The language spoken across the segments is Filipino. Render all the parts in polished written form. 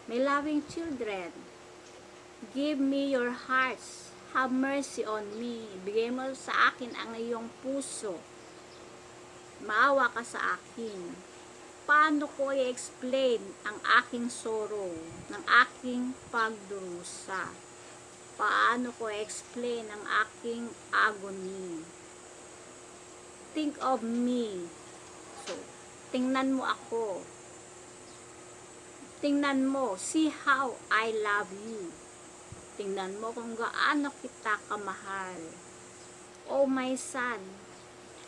My loving children, give me your hearts. Have mercy on me. Bigay mo sa akin ang iyong puso. Maawa ka sa akin. Paano ko i-explain ang aking sorrow, ng aking pagdurusa? Paano ko i-explain ang aking agony? Think of me. So, tingnan mo ako. Tingnan mo, see how I love you. Tingnan mo kung gaano kita kamahal. Oh my son,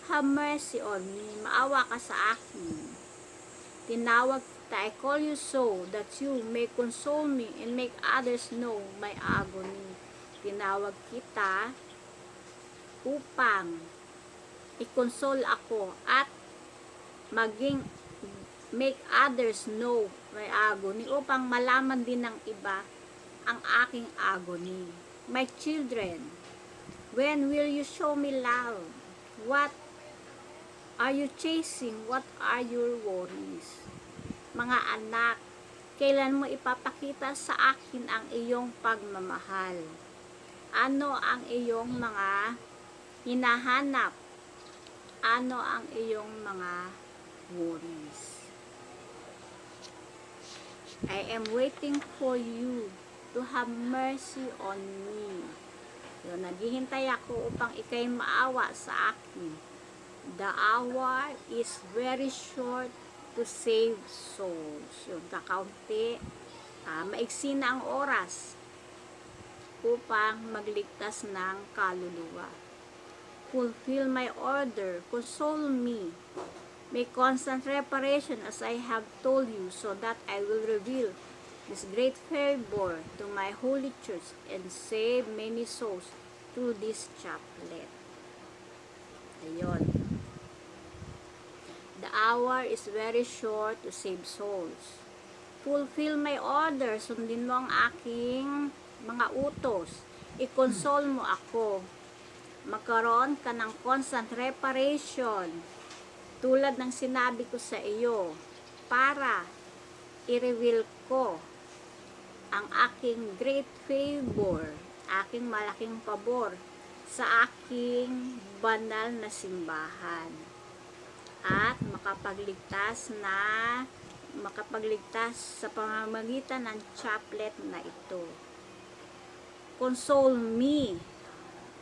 have mercy on me. Maawa ka sa akin. Tinawag kita, I call you so that you may console me and make others know my agony. Tinawag kita upang i-console ako at maging make others know my agony, upang malaman din ng iba ang aking agony. My children, when will you show me love? What are you chasing? What are your worries? Mga anak, kailan mo ipapakita sa akin ang iyong pagmamahal? Ano ang iyong mga hinahanap? Ano ang iyong mga worries? I am waiting for you to have mercy on me. So, naghihintay ako upang ikay maawa sa akin. The hour is very short to save souls. Yung kakaunti, maiksi na ang oras upang magligtas ng kaluluwa. Fulfill my order, console me, make constant reparation as I have told you, so that I will reveal this great favor to my holy church and save many souls through this chaplet. Ayun. The hour is very short to save souls. Fulfill my order, sundin mo ang aking mga utos. I-console mo ako. Magkaroon ka ng constant reparation tulad ng sinabi ko sa iyo para i-reveal ko ang aking great favor, aking malaking pabor sa aking banal na simbahan at makapagligtas sa pamamagitan ng chaplet na ito. Console me.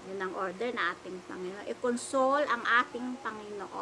Yun ang order na ating Panginoon. I-console ang ating Panginoon.